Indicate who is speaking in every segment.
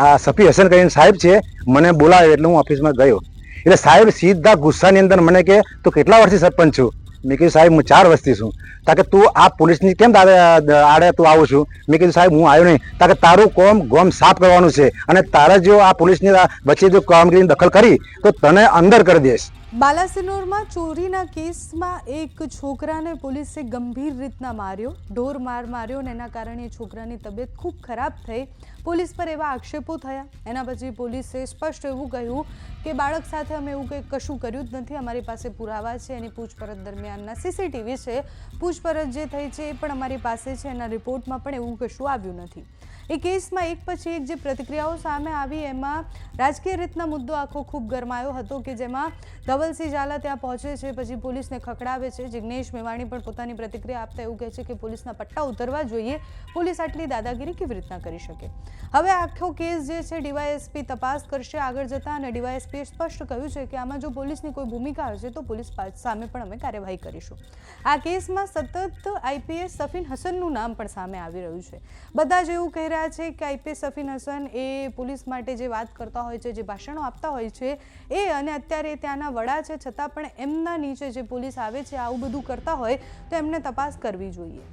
Speaker 1: આ સફી હસન કરીને સાહેબ છે, મને બોલાવ્યો એટલે હું ઓફિસમાં ગયો. એટલે સાહેબ સીધા ગુસ્સાની અંદર મને કે તું કેટલા વર્ષથી સરપંચ છું? મેં કીધું સાહેબ હું 4 વર્ષથી છું. તાકે તું આ પોલીસની કેમ આડે તું આવું છું? મેં કીધું સાહેબ હું આવ્યો નહીં. તાકે તારું કોમ ગોમ સાફ કરવાનું છે અને તારે જો આ પોલીસની વચ્ચે જો કામગીરીની દખલ કરી તો તને અંદર કરી દઈશ.
Speaker 2: બાલાસિનોરમાં ચોરીના કેસમાં એક છોકરાને પોલીસે ગંભીર રીતના માર્યો, ઢોર માર્યો અને એના કારણે છોકરાની તબિયત ખૂબ ખરાબ થઈ. પોલીસ પર એવા આક્ષેપો થયા. એના પછી પોલીસે સ્પષ્ટ એવું કહ્યું કે બાળક સાથે અમે એવું કંઈ કશું કર્યું જ નથી, અમારી પાસે પુરાવા છે, એની પૂછપરછ દરમિયાનના સીસીટીવી છે, પૂછપરછ જે થઈ છે એ પણ અમારી પાસે છે, એના રિપોર્ટમાં પણ એવું કશું આવ્યું નથી. એ કેસમાં એક પછી એક જે પ્રતિક્રિયાઓ સામે આવી એમાં રાજકીય રીતના મુદ્દો આખો ખૂબ ગરમાયો હતો કે જેમાં ધવલસિંહ ઝાલા ત્યાં પહોંચે છે, પછી પોલીસને ખખડાવે છે. જિગ્નેશ મેવાણી પણ પોતાની પ્રતિક્રિયા આપતા એવું કહે છે કે પોલીસના પટ્ટા ઉતરવા જોઈએ, પોલીસ આટલી દાદાગીરી કેવી રીતના કરી શકે. હવે આખો કેસ જે છે ડીવાયએસપી તપાસ કરશે આગળ જતા અને ડીવાયએસપીએ સ્પષ્ટ કહ્યું છે કે આમાં જો પોલીસની કોઈ ભૂમિકા હશે તો પોલીસ સામે પણ અમે કાર્યવાહી કરીશું. આ કેસમાં સતત આઈપીએસ સફીન હસનનું નામ પણ સામે આવી રહ્યું છે. બધા જ એવું કહી રહ્યા છે કે આઈપીએસ સફીન હસન એ પોલીસ માટે જે વાત કરતા હોય છે, જે ભાષણો આપતા હોય છે એ અને અત્યારે ત્યાંના વડા છે છતાં પણ એમના નીચે જે પોલીસ આવે છે આવું બધું કરતા હોય તો એમને તપાસ કરવી જોઈએ.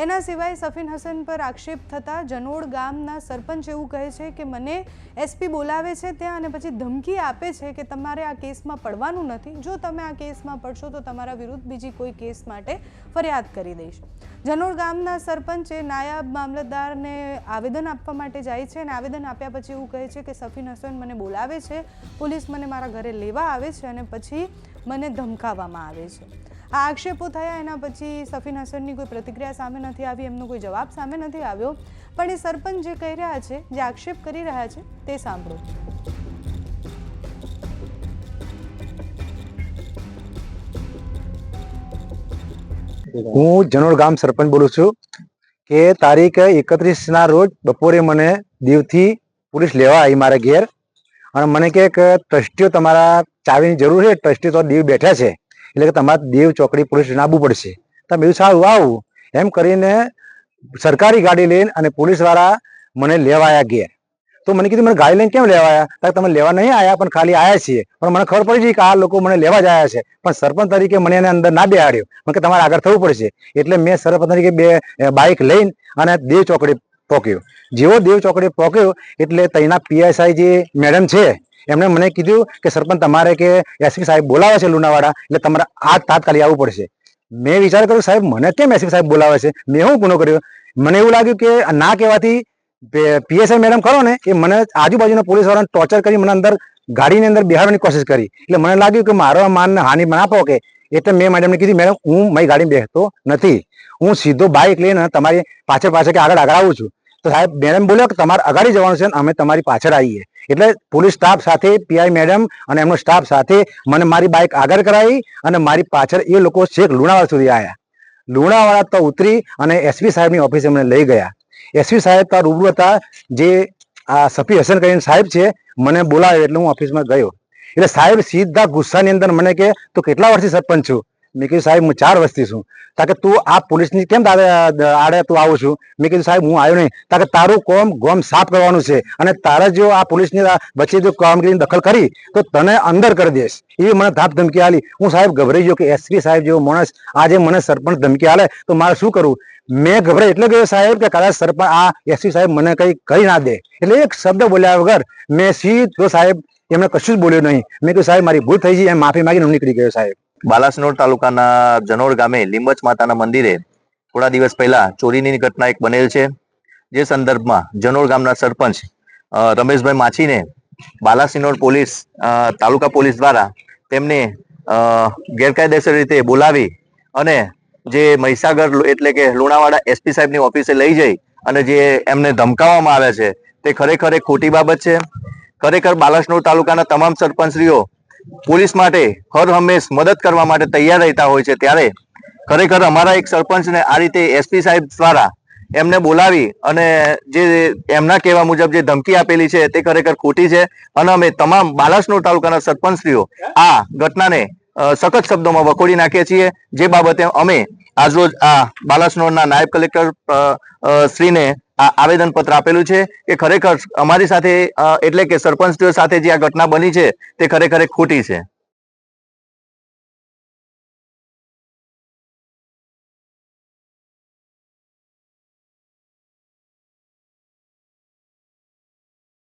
Speaker 2: એના સિવાય સફીન હસન પર આક્ષેપ થતાં જનોડ ગામના સરપંચ એવું કહે છે કે મને એસપી બોલાવે છે ત્યાં અને પછી ધમકી આપે છે કે તમારે આ કેસમાં પડવાનું નથી, જો તમે આ કેસમાં પડશો તો તમારા વિરુદ્ધ બીજી કોઈ કેસ માટે ફરિયાદ કરી દઈશ. જનોડ ગામના સરપંચે નાયબ મામલતદારને આવેદન આપવા માટે જાય છે અને આવેદન આપ્યા પછી એવું કહે છે કે સફીન હસન મને બોલાવે છે, પોલીસ મને મારા ઘરે લેવા આવે છે અને પછી મને ધમકાવવામાં આવે છે. આ આક્ષેપો થયા એના પછી સફીન હસનની કોઈ પ્રતિક્રિયા સામે નથી આવી, એમનો કોઈ જવાબ સામે નથી આવ્યો. પણ એ સરપંચ જે કહી રહ્યા છે, જે આક્ષેપ કરી રહ્યા છે તે સાંભળો.
Speaker 1: હું જનોડ ગામ સરપંચ બોલું છું કે તારીખ 31ના રોજ બપોરે મને દીવથી પોલીસ લેવા આવી મારા ઘેર અને મને કહે કે ટ્રસ્ટીઓ તમારા ચાવીની જરૂર છે, ટ્રસ્ટી તો દીવ બેઠા છે એટલે કે તમારે દીવ ચોકડી પોલીસ સ્ટેશન આવવું પડશે. તમે એવું સારું આવું એમ કરીને સરકારી ગાડી લઈને અને પોલીસવાળા મને લેવા આવ્યા ઘેર. તો મને કીધું મને ગાડી લઈને કેમ લેવા આવ્યા? તમે લેવા નહીં આવ્યા પણ ખાલી આવ્યા છીએ. પણ મને ખબર પડી ગઈ કે આ લોકો મને લેવા જ આવ્યા છે, પણ સરપંચ તરીકે મને એને અંદર ના બેહાડ્યો. મને કે તમારે આગળ થવું પડશે. એટલે મેં સરપંચ તરીકે 2 બાઇક લઈને અને દેવ ચોકડી પહોંચ્યો. જેવો દેવ ચોકડી પહોંચ્યો એટલે ત્યાંના પીએસઆઈ જે મેડમ છે એમણે મને કીધું કે સરપંચ તમારે કે એસપી સાહેબ બોલાવે છે લુણાવાડા, એટલે તમારે આ તાત્કાલિક આવવું પડશે. મેં વિચાર કર્યો સાહેબ મને કેમ એસપી સાહેબ બોલાવે છે? મેં શું ગુનો કર્યો? મને એવું લાગ્યું કે ના કહેવાથી પીએસઆઈ મેડમ ખરો ને એ મને આજુબાજુના પોલીસ વાળાને ટોર્ચર કરી મને અંદર ગાડીની અંદર બેહાડવાની કોશિશ કરી. એટલે મને લાગ્યું કે મારો માનને હાનિ ના પહોંચે એટલે મેં મેડમને કીધું મેડમ હું મારી ગાડીમાં બેસતો નથી, હું સીધો બાઇક લઈને તમારી પાછળ કે આગળ આવું છું. તો સાહેબ મેડમ બોલ્યો કે તમારે અગાડી જવાનું છે અને અમે તમારી પાછળ આવીએ. એટલે પોલીસ સ્ટાફ સાથે પીઆઈ મેડમ અને એમનો સ્ટાફ સાથે મને મારી બાઇક આગળ કરાવી અને મારી પાછળ એ લોકો છેક લુણાવાડા સુધી આવ્યા. લુણાવાડા તો ઉતરી અને એસપી સાહેબની ઓફિસે મને લઈ ગયા. એસપી સાહેબ તો રૂબરૂ હતા, જે આ સફી હસન કરીને સાહેબ છે, મને બોલાવ્યો એટલે હું ઓફિસમાં ગયો. એટલે સાહેબ સીધા ગુસ્સાની અંદર મને કે તું કેટલા વર્ષથી સરપંચ છું? મેં કીધું સાહેબ હું 4 વર્ષથી છું. તાકે તું આ પોલીસની કેમ આડે તું આવું છું? મેં કીધું સાહેબ હું આવ્યો નહીં. તાકે તારું કોમ ગોમ સાફ કરવાનું છે અને તારે જો આ પોલીસની વચ્ચે જો કામગીરીની દખલ કરી તો તને અંદર કરી દઈશ એવી મને ધાપ ધમકી આલી. હું સાહેબ ગભરાઈ ગયો કે એસપી સાહેબ જેવો માણસ આજે મને સરપંચ ધમકી આલે તો મારે શું કરવું? મેં ગભરાઈ એટલે ગયો સાહેબ કે કદાચ સરપંચ આ એસપી સાહેબ મને કઈ કરી ના દે. એટલે એક શબ્દ બોલ્યા વગર મેં સીધો સાહેબ એમને કશું જ બોલ્યો નહીં. મેં કહ્યું સાહેબ મારી ભૂલ થઈ ગઈ, એમ માફી માંગીને નીકળી ગયો સાહેબ.
Speaker 3: બાલાસિનોર તાલુકાના જનોડ ગામે લીંબચ માતાના મંદિરે થોડા દિવસ પહેલા ચોરીની ઘટના એક બનેલ છે. જે સંદર્ભમાં જનોડ ગામના સરપંચ રમેશભાઈ માછીને બાલાસિનોર પોલીસ તાલુકા પોલીસ દ્વારા તેમને ગેરકાયદેસર રીતે બોલાવી અને જે મહીસાગર એટલે કે લુણાવાડા એસપી સાહેબની ઓફિસે લઈ જઈ અને જે એમને ધમકાવવામાં આવે છે તે ખરેખર એક ખોટી બાબત છે. ખરેખર બાલાસિનોર તાલુકાના તમામ સરપંચશ્રીઓ પોલીસ માટે હર હંમેશ મદદ કરવા માટે તૈયાર રહેતા હોય છે, ત્યારે ખરેખર અમારા એક સરપંચને આ રીતે એસપી સાહેબ દ્વારા એમને બોલાવી અને જે એમના કહેવા મુજબ જે ધમકી આપેલી છે તે ખરેખર ખોટી છે અને અમે તમામ બાલાસિનોર તાલુકાના સરપંચશ્રીઓ આ ઘટનાને સખત શબ્દોમાં વખોડી નાખીએ છીએ. જે બાબતે અમે આજરોજ આ બાલાસિનોરના નાયબ કલેક્ટર શ્રીને આવેદનપત્ર આપેલું છે કે ખરેખર અમારી સાથે એટલે કે સરપંચ સાથે જે આ ઘટના બની છે તે ખરેખર ખોટી છે.